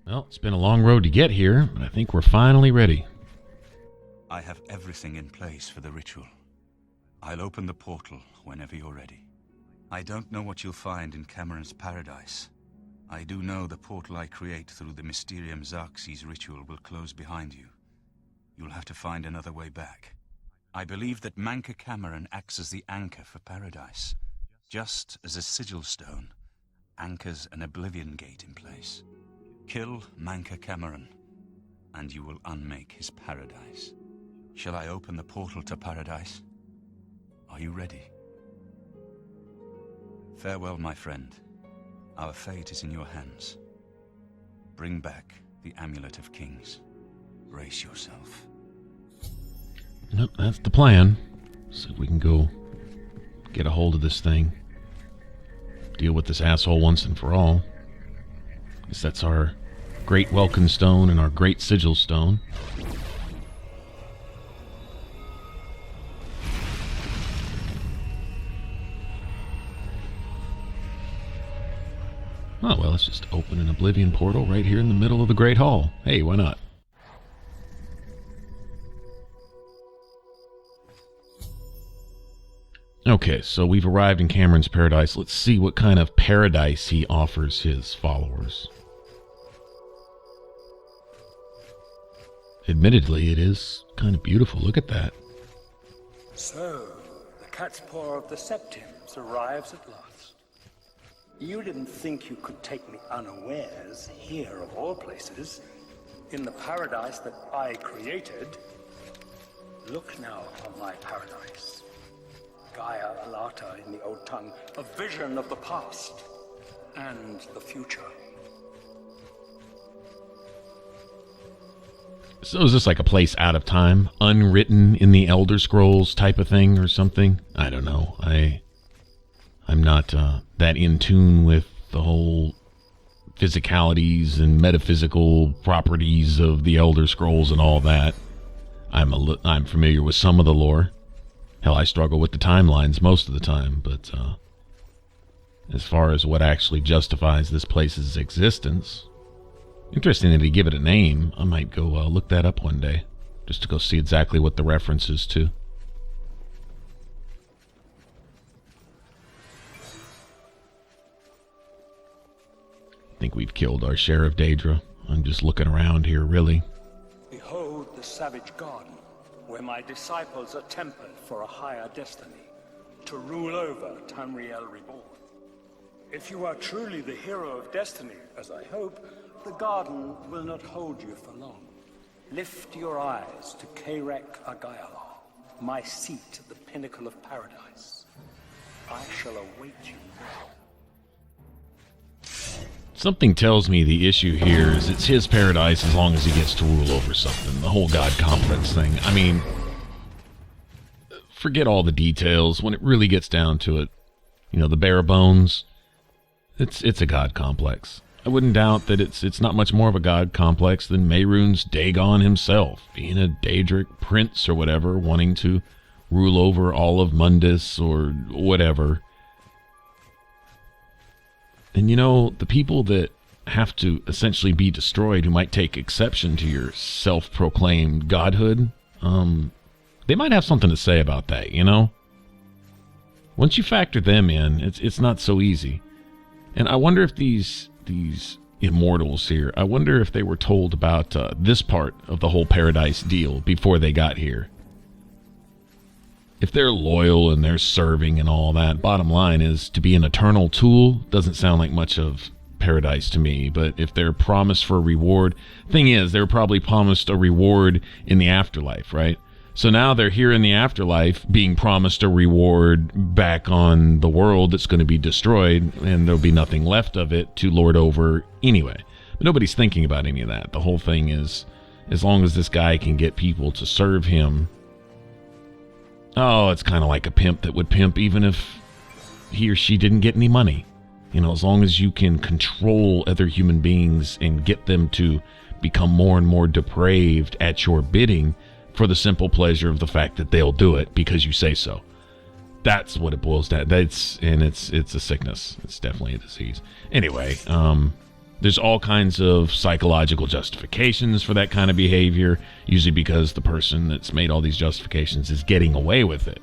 Well, it's been a long road to get here, but I think we're finally ready. I have everything in place for the ritual. I'll open the portal whenever you're ready. I don't know what you'll find in Camoran's paradise. I do know the portal I create through the Mysterium Xerxes ritual will close behind you. You'll have to find another way back. I believe that Mankar Camoran acts as the anchor for paradise, just as a sigil stone anchors an Oblivion gate in place. Kill Mankar Camoran, and you will unmake his paradise. Shall I open the portal to paradise? Are you ready? Farewell, my friend. Our fate is in your hands. Bring back the Amulet of Kings. Brace yourself. Nope, that's the plan. So we can go get a hold of this thing. Deal with this asshole once and for all. Guess that's our great Welkin stone and our great sigil stone. Oh, well, let's just open an Oblivion portal right here in the middle of the Great Hall. Hey, why not? Okay, so we've arrived in Camoran's paradise. Let's see what kind of paradise he offers his followers. Admittedly, it is kind of beautiful. Look at that. So, the cat's paw of the Septims arrives at last. You didn't think you could take me unawares, here of all places, in the paradise that I created. Look now on my paradise. Gaia Alata in the old tongue, a vision of the past and the future. So is this like a place out of time, unwritten in the Elder Scrolls type of thing or something? I don't know. I'm not that in tune with the whole physicalities and metaphysical properties of the Elder Scrolls and all that. I'm familiar with some of the lore. Hell, I struggle with the timelines most of the time, but as far as what actually justifies this place's existence, interesting that he give it a name. I might go look that up one day, just to go see exactly what the reference is to. I think we've killed our share of Daedra. I'm just looking around here, really. Behold the savage garden, where my disciples are tempered for a higher destiny, to rule over Tamriel Reborn. If you are truly the hero of destiny, as I hope, the garden will not hold you for long. Lift your eyes to Kairek Agayalar, my seat at the pinnacle of paradise. I shall await you there. Something tells me the issue here is it's his paradise as long as he gets to rule over something. The whole God complex thing. I mean, forget all the details. When it really gets down to it, you know, the bare bones, it's a God complex. I wouldn't doubt that it's not much more of a God complex than Mehrunes Dagon himself, being a Daedric prince or whatever, wanting to rule over all of Mundus or whatever. And you know, the people that have to essentially be destroyed, who might take exception to your self-proclaimed godhood, they might have something to say about that, you know? Once you factor them in, it's not so easy. And I wonder if these immortals here, I wonder if they were told about this part of the whole paradise deal before they got here. If they're loyal and they're serving and all that, bottom line is, to be an eternal tool doesn't sound like much of paradise to me. But if they're promised for a reward, thing is, they're probably promised a reward in the afterlife, right? So now they're here in the afterlife being promised a reward back on the world that's going to be destroyed, and there'll be nothing left of it to lord over anyway. But nobody's thinking about any of that. The whole thing is, as long as this guy can get people to serve him, oh, it's kind of like a pimp that would pimp even if he or she didn't get any money. You know, as long as you can control other human beings and get them to become more and more depraved at your bidding for the simple pleasure of the fact that they'll do it because you say so. That's what it boils down. It's a sickness. It's definitely a disease. Anyway, There's all kinds of psychological justifications for that kind of behavior, usually because the person that's made all these justifications is getting away with it.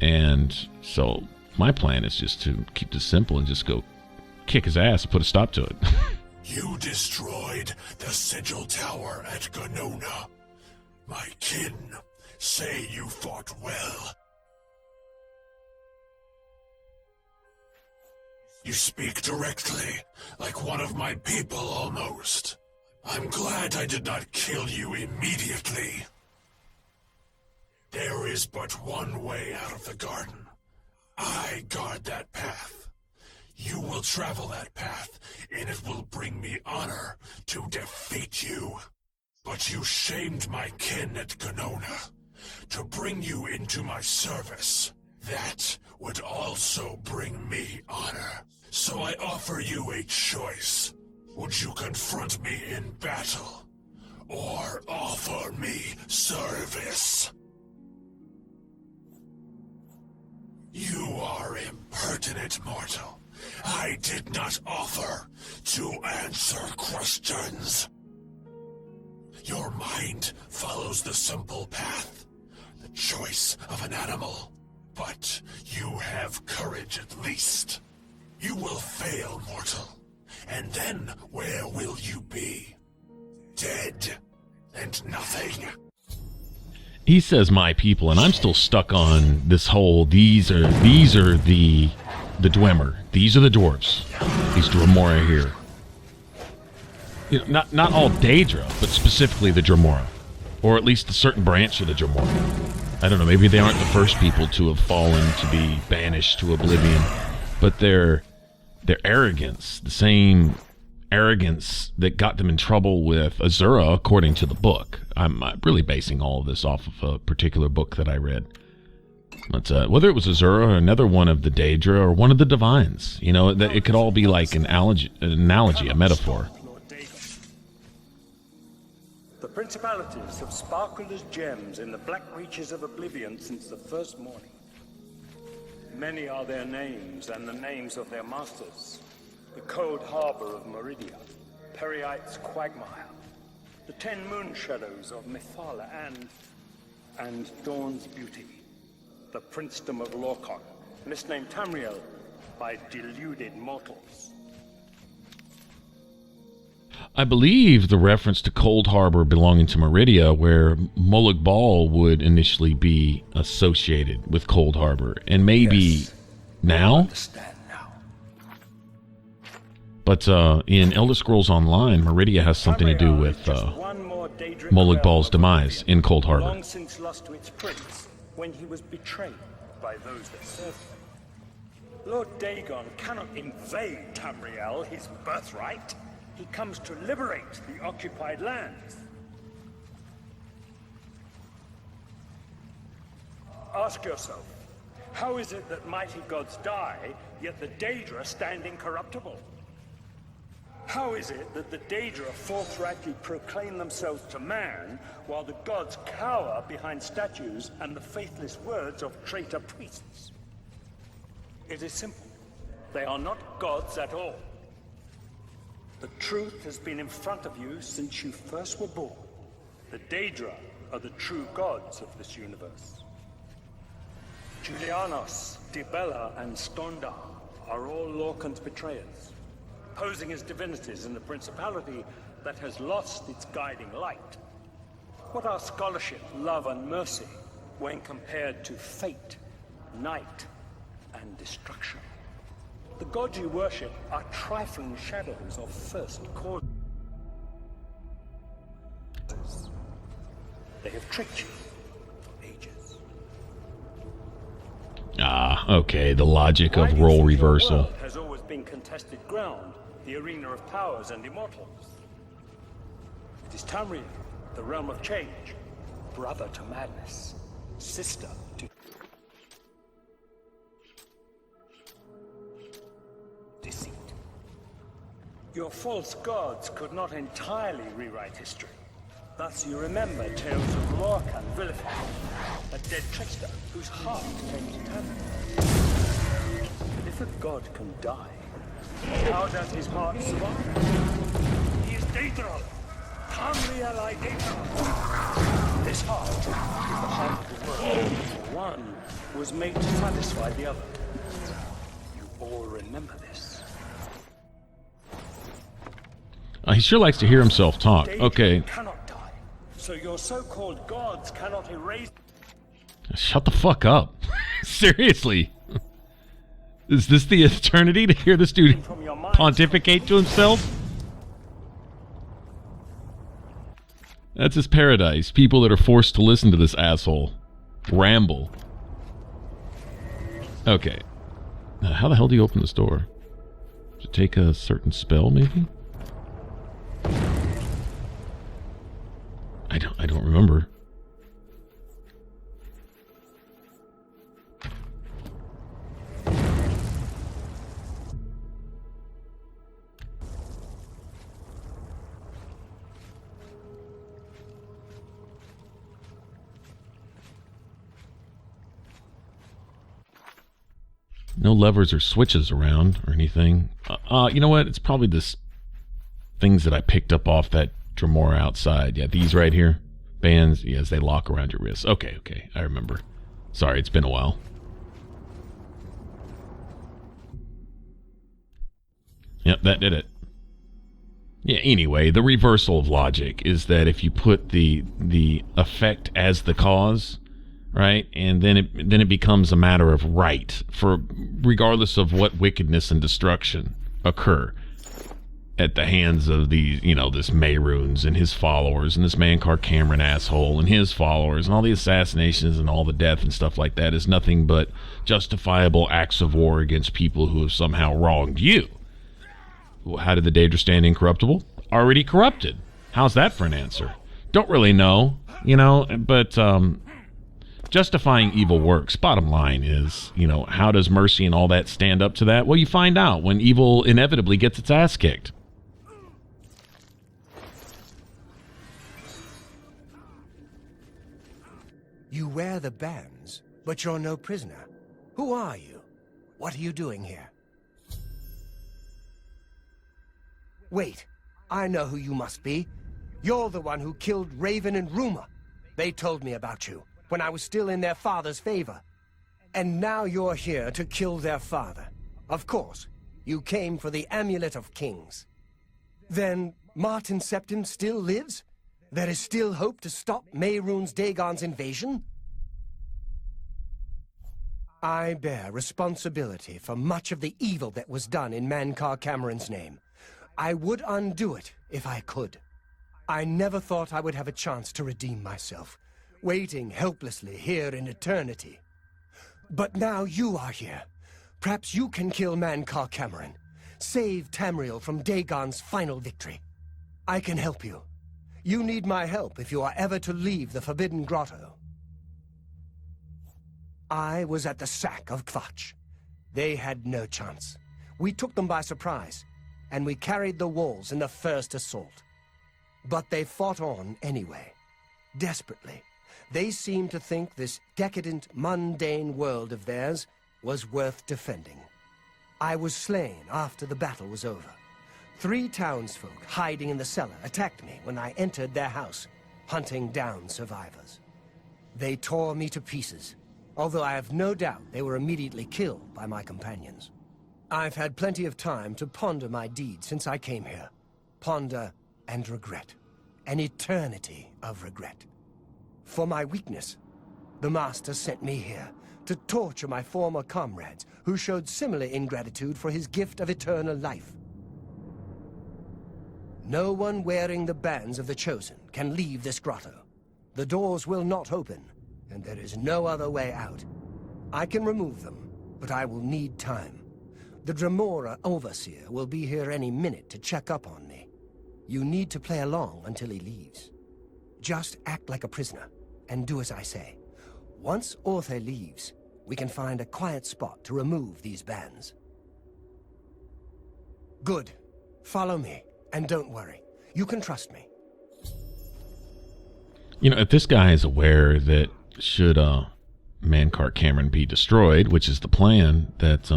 And so my plan is just to keep this simple and just go kick his ass and put a stop to it. You destroyed the Sigil Tower at Ganona. My kin say you fought well. You speak directly, like one of my people almost. I'm glad I did not kill you immediately. There is but one way out of the garden. I guard that path. You will travel that path, and it will bring me honor to defeat you. But you shamed my kin at Ganona. To bring you into my service, that would also bring me honor. So I offer you a choice. Would you confront me in battle, or offer me service? You are impertinent, mortal. I did not offer to answer questions. Your mind follows the simple path, the choice of an animal. But you have courage at least. You will fail, mortal. And then where will you be? Dead and nothing. He says my people, and I'm still stuck on this whole these are the Dwemer. These are the dwarves. These Dremora here. You know, not all Daedra, but specifically the Dremora. Or at least a certain branch of the Dremora. I don't know, maybe they aren't the first people to have fallen to be banished to Oblivion, but their arrogance, the same arrogance that got them in trouble with Azura, according to the book. I'm really basing all of this off of a particular book that I read. But, whether it was Azura or another one of the Daedra or one of the Divines, you know, that it could all be like an analogy, a metaphor. The principalities have sparkled as gems in the black reaches of Oblivion since the first morning. Many are their names and the names of their masters. The cold harbor of Meridia, Periite's quagmire, the 10 moon shadows of Mephala and Dawn's beauty, the princedom of Lorkhon, misnamed Tamriel by deluded mortals. I believe the reference to Cold Harbor belonging to Meridia, where Molag Bal would initially be associated with Cold Harbor, and maybe Yes, now? understand now. But in Elder Scrolls Online, Meridia has something to do with Molag Bal's demise in Cold Harbor. Long since lost to its prince when he was betrayed by those that served him. Lord Dagon cannot invade Tamriel, his birthright. He comes to liberate the occupied lands. Ask yourself, how is it that mighty gods die, yet the Daedra stand incorruptible? How is it that the Daedra forthrightly proclaim themselves to man, while the gods cower behind statues and the faithless words of traitor priests? It is simple. They are not gods at all. The truth has been in front of you since you first were born. The Daedra are the true gods of this universe. Julianos, Dibella, and Stondar are all Lorkhan's betrayers, posing as divinities in a principality that has lost its guiding light. What are scholarship, love, and mercy when compared to fate, night, and destruction? The gods you worship are trifling shadows of first causes. They have tricked you for ages. Ah, okay, the logic Why of do you role think your reversal. world has always been contested ground, the arena of powers and immortals? It is Tamriel, the realm of change, brother to madness, sister to deceit. Your false gods could not entirely rewrite history. Thus you remember tales of Lorkhan vilified, a dead trickster whose heart came to Tamriel. But if a god can die, How does his heart survive? He is Daedral. Tamriel Daedral. This heart is the heart of the world. One was made to satisfy the other. You all remember this. He sure likes to hear himself talk. Daedral Okay. cannot die, so your so-called gods cannot erase. Shut the fuck up. Seriously. Is this the eternity to hear this dude pontificate to himself? That's his paradise. People that are forced to listen to this asshole ramble. Okay. Now, how the hell do you open this door? Does it take a certain spell, maybe? I don't remember. No levers or switches around or anything. You know what? It's probably this things that I picked up off that Dremora outside. Yeah, these right here. Bands, yes, they lock around your wrists. Okay, I remember. Sorry, it's been a while. Yep, that did it. Yeah, anyway, the reversal of logic is that if you put the effect as the cause, right, and then it becomes a matter of right for regardless of what wickedness and destruction occur at the hands of these, this Mehrunes and his followers and this Mankar Camoran asshole and his followers and all the assassinations and all the death and stuff like that is nothing but justifiable acts of war against people who have somehow wronged you. Well, how did the Daedra stand incorruptible? Already corrupted. How's that for an answer? Don't really know, but justifying evil works. Bottom line is, how does mercy and all that stand up to that? Well, you find out when evil inevitably gets its ass kicked. You wear the bands, but you're no prisoner. Who are you? What are you doing here? Wait, I know who you must be. You're the one who killed Raven and Rumor. They told me about you when I was still in their father's favor. And now you're here to kill their father. Of course, you came for the Amulet of Kings. Then Martin Septim still lives? There is still hope to stop Mehrunes Dagon's invasion? I bear responsibility for much of the evil that was done in Mankar Camoran's name. I would undo it if I could. I never thought I would have a chance to redeem myself, waiting helplessly here in eternity. But now you are here. Perhaps you can kill Mankar Camoran, save Tamriel from Dagon's final victory. I can help you. You need my help if you are ever to leave the Forbidden Grotto. I was at the sack of Kvatch. They had no chance. We took them by surprise, and we carried the walls in the first assault. But they fought on anyway, desperately. They seemed to think this decadent, mundane world of theirs was worth defending. I was slain after the battle was over. 3 townsfolk hiding in the cellar attacked me when I entered their house, hunting down survivors. They tore me to pieces, although I have no doubt they were immediately killed by my companions. I've had plenty of time to ponder my deeds since I came here. Ponder and regret. An eternity of regret. For my weakness, the Master sent me here to torture my former comrades who showed similar ingratitude for his gift of eternal life. No one wearing the bands of the Chosen can leave this grotto. The doors will not open, and there is no other way out. I can remove them, but I will need time. The Dremora Overseer will be here any minute to check up on me. You need to play along until he leaves. Just act like a prisoner, and do as I say. Once Orthe leaves, we can find a quiet spot to remove these bands. Good. Follow me, and don't worry. You can trust me. If this guy is aware that should Mankar Camoran be destroyed, which is the plan, that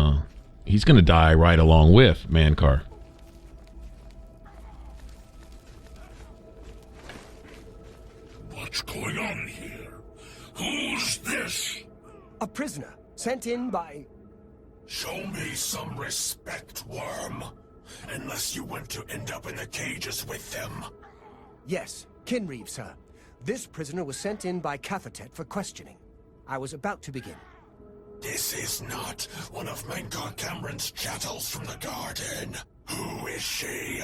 he's going to die right along with Mankar. What's going on here? Who's this? A prisoner sent in by... Show me some respect, worm. Unless you want to end up in the cages with them. Yes, Kinreeve, sir. This prisoner was sent in by Cathatet for questioning. I was about to begin. This is not one of Mankar Camoran's chattels from the garden. Who is she?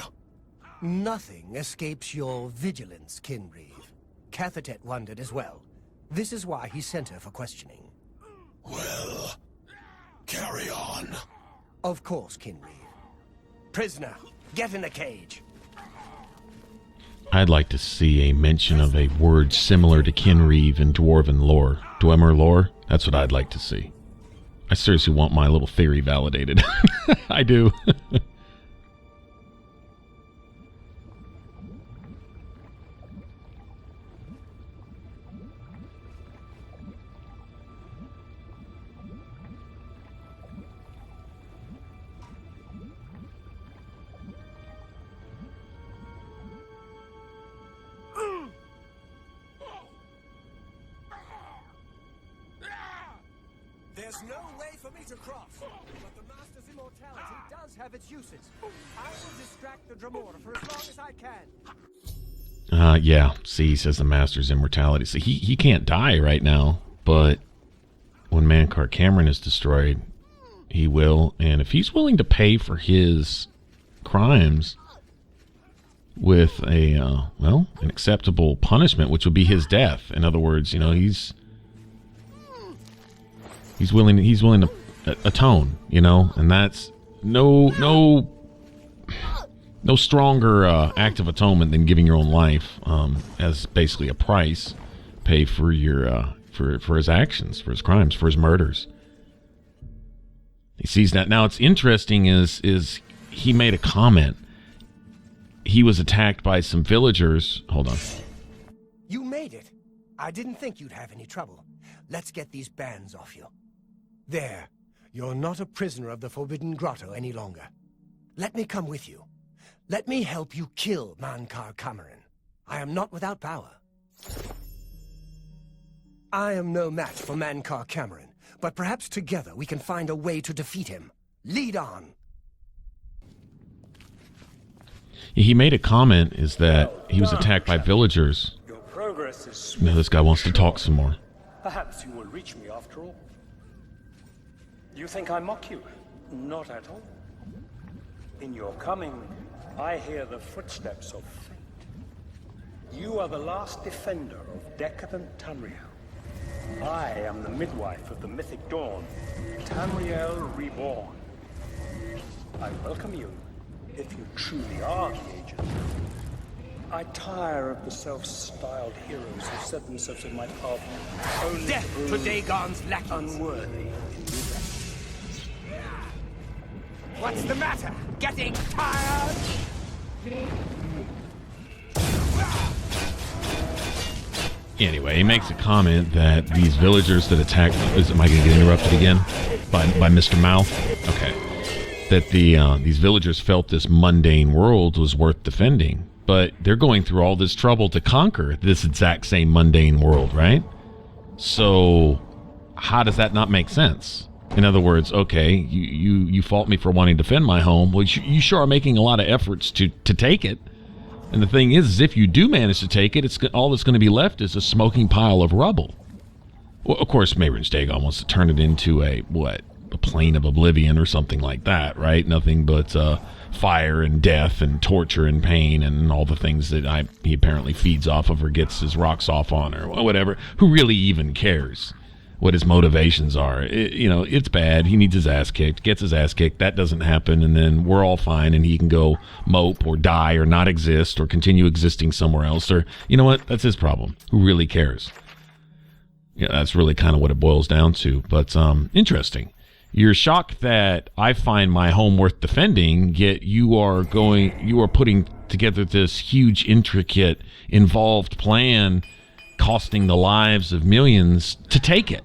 Nothing escapes your vigilance, Kinreeve. Cathatet wondered as well. This is why he sent her for questioning. Well, carry on. Of course, Kinreeve. Prisoner, get in the cage. I'd like to see a mention of a word similar to Kinreeve in Dwarven lore. Dwemer lore? That's what I'd like to see. I seriously want my little theory validated. I do. There's no way for me to cross, but the Master's immortality does have its uses. I will distract the Dremora for as long as I can. Yeah. See, says the Master's immortality. So he can't die right now, but when Mankar Camoran is destroyed, he will. And if he's willing to pay for his crimes with a, well, an acceptable punishment, which would be his death. In other words, you know, he's willing to atone, you know, and that's no stronger act of atonement than giving your own life as basically a price pay for your for his actions, for his crimes, for his murders. He sees that. Now, it's interesting is he made a comment. He was attacked by some villagers. Hold on. You made it. I didn't think you'd have any trouble. Let's get these bands off you. There. You're not a prisoner of the Forbidden Grotto any longer. Let me come with you. Let me help you kill Mankar Camoran. I am not without power. I am no match for Mankar Camoran, but perhaps together we can find a way to defeat him. Lead on. He made a comment is that he was attacked by villagers. Your progress is swift. Now this guy wants to talk some more. Perhaps you will reach me after all. You think I mock you? Not at all. In your coming, I hear the footsteps of fate. You are the last defender of decadent Tamriel. I am the midwife of the mythic dawn, Tamriel reborn. I welcome you, if you truly are the agent. I tire of the self-styled heroes who set themselves in my path only Death to Dagon's lackeys. unworthy. What's the matter? Getting tired? Anyway, he makes a comment that these villagers that attacked... Am I going to get interrupted again? By Mr. Mouth? Okay. That these villagers felt this mundane world was worth defending. But they're going through all this trouble to conquer this exact same mundane world, right? So, how does that not make sense? In other words, okay, you fault me for wanting to defend my home. Well, you sure are making a lot of efforts to take it. And the thing is if you do manage to take it, all that's going to be left is a smoking pile of rubble. Well, of course, Mehrunes Dagon wants to turn it into a plane of oblivion or something like that, right? Nothing but fire and death and torture and pain and all the things that he apparently feeds off of or gets his rocks off on or whatever. Who really even cares what his motivations are? It's bad. He needs his ass kicked, gets his ass kicked. That doesn't happen, and then we're all fine, and he can go mope or die or not exist or continue existing somewhere else. Or, you know what? That's his problem. Who really cares? Yeah, that's really kind of what it boils down to. But interesting. You're shocked that I find my home worth defending, yet you are putting together this huge, intricate, involved plan costing the lives of millions to take it.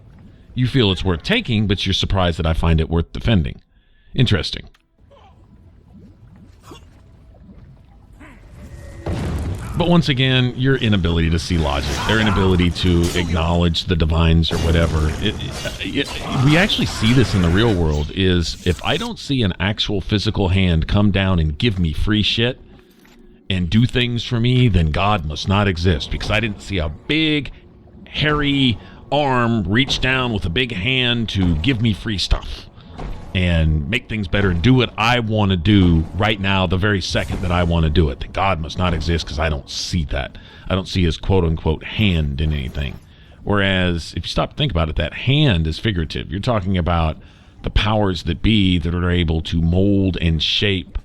You feel it's worth taking, but you're surprised that I find it worth defending. Interesting. But once again, your inability to see logic, their inability to acknowledge the divines or whatever, we actually see this in the real world, is if I don't see an actual physical hand come down and give me free shit and do things for me, then God must not exist, because I didn't see a big, hairy arm reach down with a big hand to give me free stuff and make things better and do what I want to do right now, the very second that I want to do it. That God must not exist because I don't see that. I don't see his quote-unquote hand in anything. Whereas, if you stop to think about it, that hand is figurative. You're talking about the powers that be that are able to mold and shape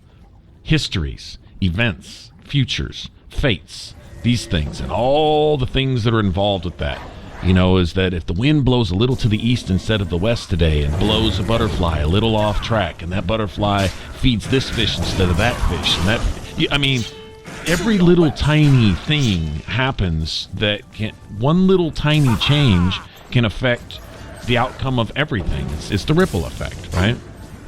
histories, events, futures, fates, these things, and all the things that are involved with that. You know, is that if the wind blows a little to the east instead of the west today and blows a butterfly a little off track, and that butterfly feeds this fish instead of that fish, and that, I mean, every little tiny thing happens that can, one little tiny change can affect the outcome of everything. It's the ripple effect, right?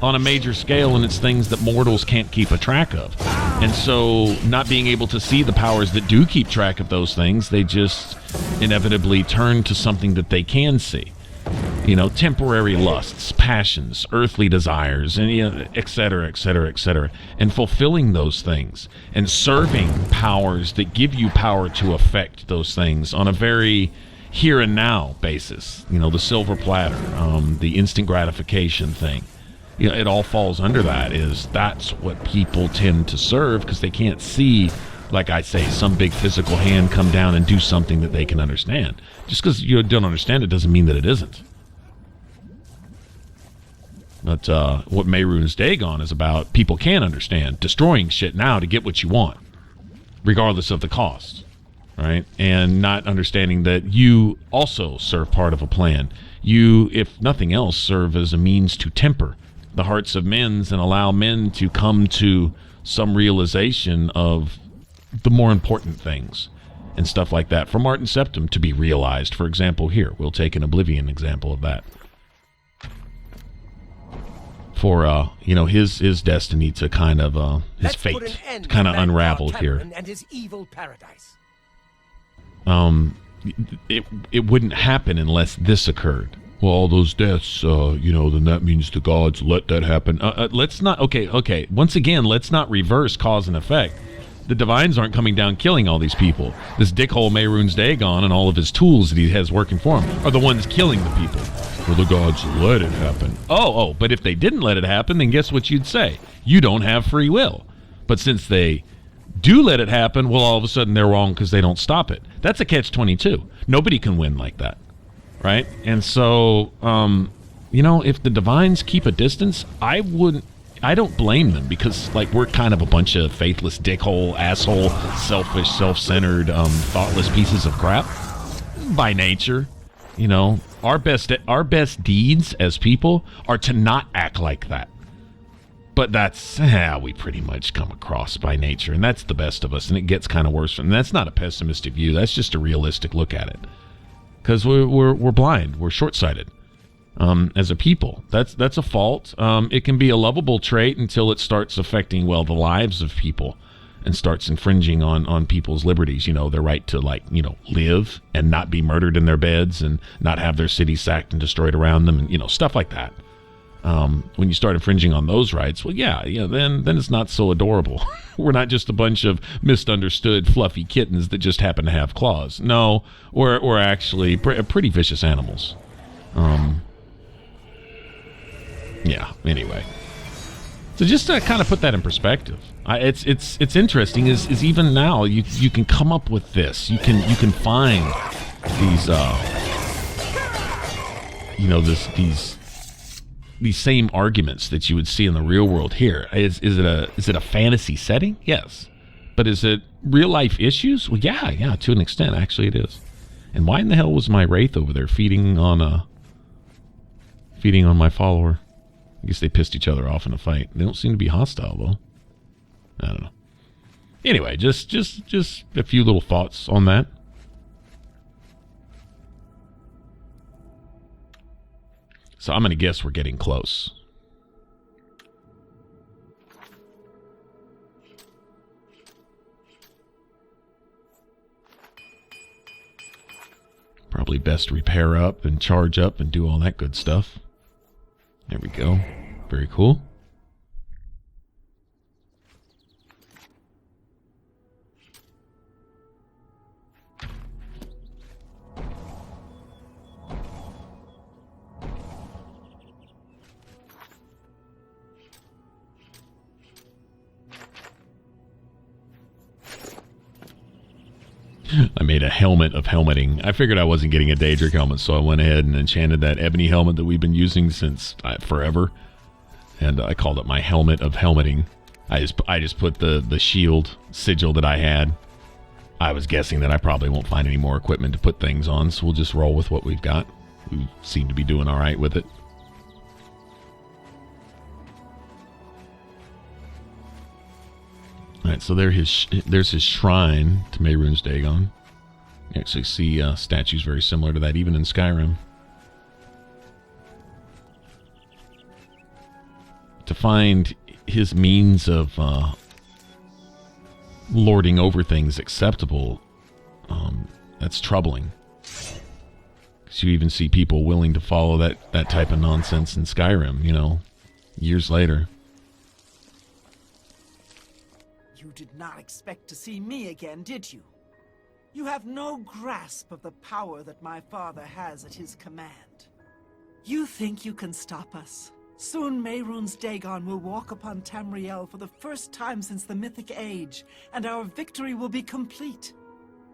On a major scale, and it's things that mortals can't keep a track of. And so, not being able to see the powers that do keep track of those things, they just inevitably turn to something that they can see. You know, temporary lusts, passions, earthly desires, and, you know, et cetera, et cetera, et cetera. And fulfilling those things and serving powers that give you power to affect those things on a very here and now basis. You know, the silver platter, the instant gratification thing. You know, it all falls under that. That's what people tend to serve, because they can't see, like I say, some big physical hand come down and do something that they can understand. Just because you don't understand it doesn't mean that it isn't. But what Mehrunes Dagon is about, people can understand. Destroying shit now to get what you want, regardless of the cost, right? And not understanding that you also serve part of a plan. You, if nothing else, serve as a means to temper the hearts of men and allow men to come to some realization of the more important things and stuff like that. For Martin Septim to be realized, for example, here, we'll take an Oblivion example of that. For, you know, his destiny to kind of, his fate to kind of unravel here. And his evil paradise. It wouldn't happen unless this occurred. Well, all those deaths, you know, then that means the gods let that happen. Let's not, okay. Once again, let's not reverse cause and effect. The divines aren't coming down killing all these people. This dickhole Mehrunes Dagon and all of his tools that he has working for him are the ones killing the people. Well, the gods let it happen. Oh, but if they didn't let it happen, then guess what you'd say? You don't have free will. But since they do let it happen, well, all of a sudden they're wrong because they don't stop it. That's a catch-22. Nobody can win like that. Right? And so, you know, if the divines keep a distance, I don't blame them, because, like, we're kind of a bunch of faithless, dickhole, asshole, selfish, self-centered, thoughtless pieces of crap by nature. You know, our best deeds as people are to not act like that. But that's how we pretty much come across by nature, and that's the best of us, and it gets kind of worse. And that's not a pessimistic view. That's just a realistic look at it. Because we're blind, we're short-sighted as a people. That's a fault. It can be a lovable trait until it starts affecting, well, the lives of people, and starts infringing on people's liberties. You know, their right to, like, you know, live and not be murdered in their beds and not have their city sacked and destroyed around them, and, you know, stuff like that. When you start infringing on those rights, well, yeah, then it's not so adorable. We're not just a bunch of misunderstood fluffy kittens that just happen to have claws. No, we're actually pretty vicious animals. Yeah, anyway. So just to kind of put that in perspective, it's interesting is even now you can come up with this. You can find these you know, these same arguments that you would see in the real world here. Is it a fantasy setting? Yes. But is it real life issues? Well, yeah, to an extent, actually it is. And why in the hell was my wraith over there feeding on my follower? I guess they pissed each other off in a fight. They don't seem to be hostile, though. I don't know. Anyway, just a few little thoughts on that. So I'm going to guess we're getting close. Probably best repair up and charge up and do all that good stuff. There we go. Very cool. I made a helmet of helmeting. I figured I wasn't getting a Daedric helmet, so I went ahead and enchanted that ebony helmet that we've been using since forever. And I called it my helmet of helmeting. I just put the shield sigil that I had. I was guessing that I probably won't find any more equipment to put things on, so we'll just roll with what we've got. We seem to be doing all right with it. Alright, so there's his shrine to Mehrunes Dagon. You actually see statues very similar to that, even in Skyrim. To find his means of lording over things acceptable, that's troubling. Because you even see people willing to follow that type of nonsense in Skyrim, you know, years later. You did not expect to see me again, did you? You have no grasp of the power that my father has at his command. You think you can stop us? Soon Mehrunes Dagon will walk upon Tamriel for the first time since the Mythic Age, and our victory will be complete.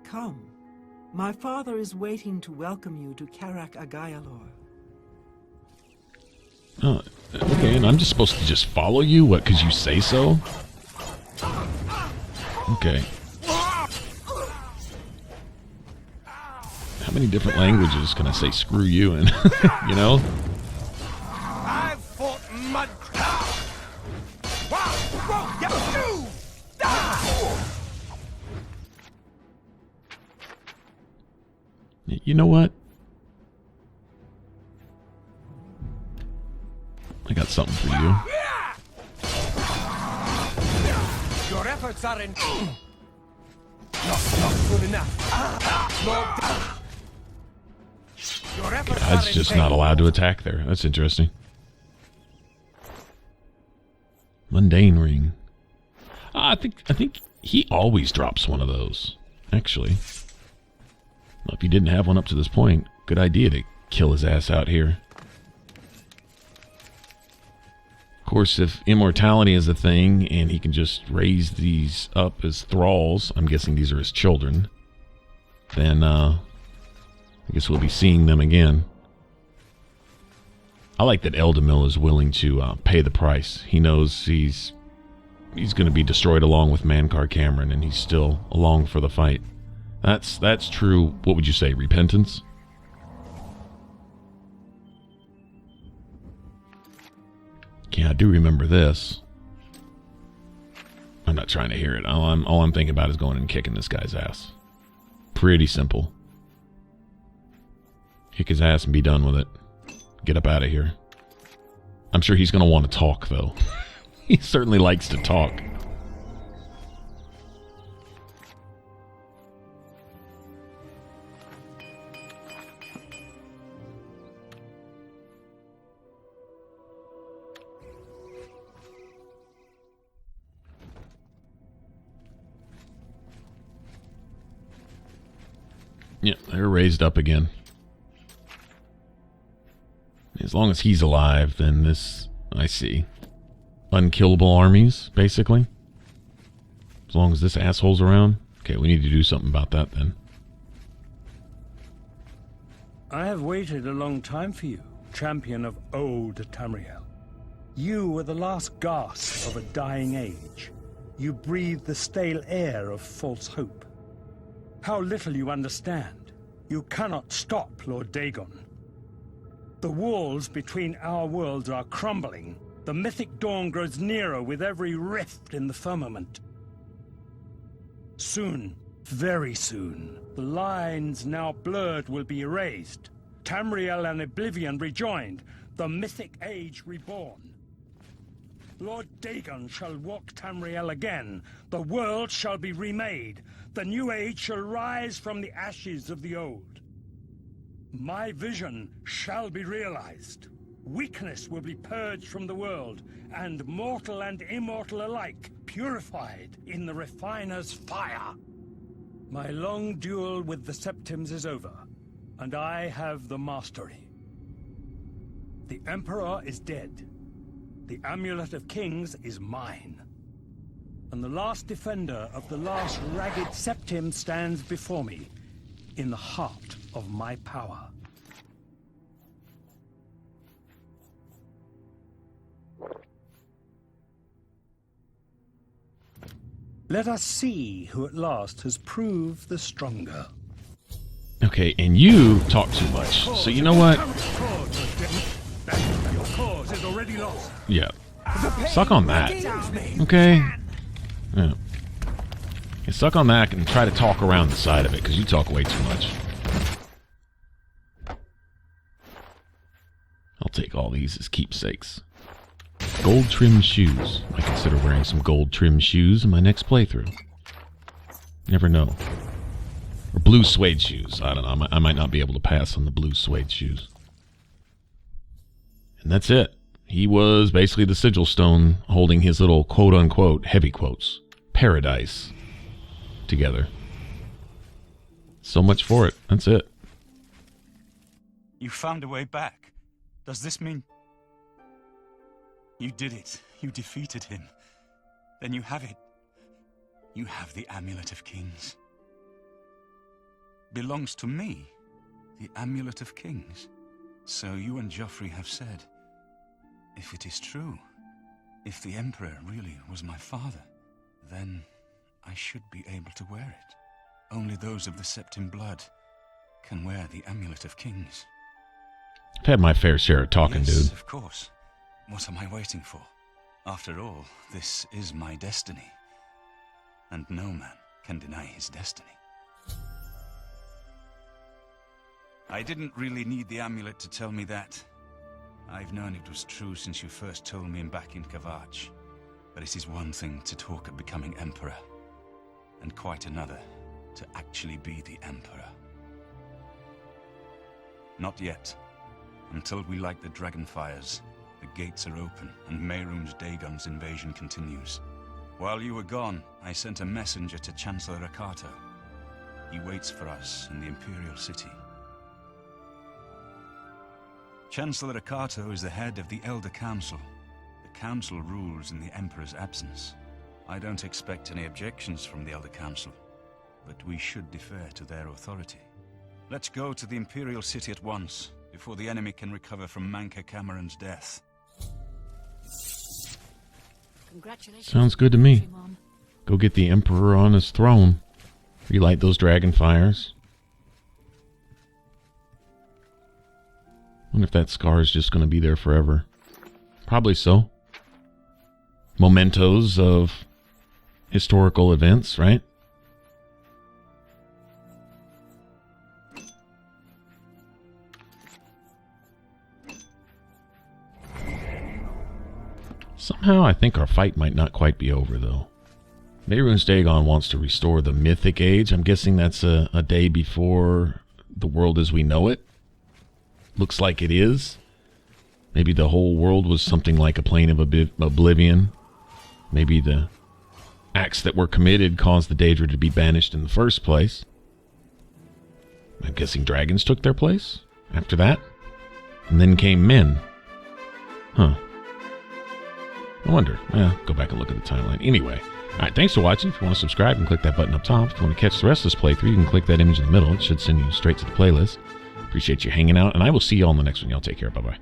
Come. My father is waiting to welcome you to Karak Agayalor. Okay, and I'm just supposed to just follow you? What, because you say so? Okay. How many different languages can I say screw you in? You know? I've fought mud. You know what? I got something for you. Your efforts are in. Not good enough. Your efforts are God's just not allowed to attack there. That's interesting. Mundane ring. I think he always drops one of those. Actually, well, if you didn't have one up to this point, good idea to kill his ass out here. Of course, if immortality is a thing and he can just raise these up as thralls, I'm guessing these are his children, then I guess we'll be seeing them again. I like that Eldamil is willing to pay the price. He knows he's going to be destroyed along with Mankar Camoran, and he's still along for the fight. That's true, what would you say, repentance? Yeah, I do remember this. I'm not trying to hear it. All I'm thinking about is going and kicking this guy's ass. Pretty simple. Kick his ass and be done with it. Get up out of here. I'm sure he's going to want to talk, though. He certainly likes to talk. Yeah, they're raised up again. As long as he's alive, then this, I see. Unkillable armies, basically. As long as this asshole's around. Okay, we need to do something about that then. I have waited a long time for you, champion of old Tamriel. You were the last gasp of a dying age. You breathed the stale air of false hope. How little you understand. You cannot stop Lord Dagon. The walls between our worlds are crumbling. The mythic dawn grows nearer with every rift in the firmament. Soon, very soon, the lines now blurred will be erased. Tamriel and Oblivion rejoined, the mythic age reborn. Lord Dagon shall walk Tamriel again. The world shall be remade. The new age shall rise from the ashes of the old. My vision shall be realized. Weakness will be purged from the world, and mortal and immortal alike purified in the refiner's fire. My long duel with the Septims is over, and I have the mastery. The Emperor is dead. The Amulet of Kings is mine. And the last defender of the last ragged Septim stands before me, in the heart of my power. Let us see who at last has proved the stronger. Okay, and you talk too much. So you know what? Your cause is already lost. Yeah. Suck on that. Okay? Yeah. You suck on that and try to talk around the side of it, because you talk way too much. I'll take all these as keepsakes. Gold trimmed shoes. I consider wearing some gold trimmed shoes in my next playthrough. Never know. Or blue suede shoes. I don't know. I might not be able to pass on the blue suede shoes. And that's it. He was basically the sigil stone holding his little quote-unquote, heavy quotes, paradise together. So much for it. That's it. You found a way back. Does this mean... You did it. You defeated him. Then you have it. You have the Amulet of Kings. Belongs to me. The Amulet of Kings. So you and Joffrey have said, if it is true, if the Emperor really was my father, then I should be able to wear it. Only those of the Septim blood can wear the Amulet of Kings. I've had my fair share of talking, Yes, dude. Of course. What am I waiting for? After all, this is my destiny. And no man can deny his destiny. I didn't really need the amulet to tell me that. I've known it was true since you first told me back in Kavach. But it is one thing to talk of becoming Emperor, and quite another to actually be the Emperor. Not yet. Until we light the Dragonfires, the gates are open, and Mehrunes Dagon's invasion continues. While you were gone, I sent a messenger to Chancellor Akato. He waits for us in the Imperial City. Chancellor Akato is the head of the Elder Council. The Council rules in the Emperor's absence. I don't expect any objections from the Elder Council, but we should defer to their authority. Let's go to the Imperial City at once, before the enemy can recover from Mankar Camoran's death. Congratulations. Sounds good to me. Go get the Emperor on his throne. Relight those dragon fires. Wonder if that scar is just going to be there forever. Probably so. Mementos of historical events, right? Somehow I think our fight might not quite be over, though. Mehrunes Dagon wants to restore the Mythic Age. I'm guessing that's a day before the world as we know it. Looks like it is. Maybe the whole world was something like a plane of Oblivion. Maybe the acts that were committed caused the Daedra to be banished in the first place. I'm guessing dragons took their place after that. And then came men. Huh. I wonder. Go back and look at the timeline. Anyway. Alright, thanks for watching. If you want to subscribe, you can click that button up top. If you want to catch the rest of this playthrough, you can click that image in the middle. It should send you straight to the playlist. Appreciate you hanging out, and I will see you all in the next one. Y'all take care. Bye-bye.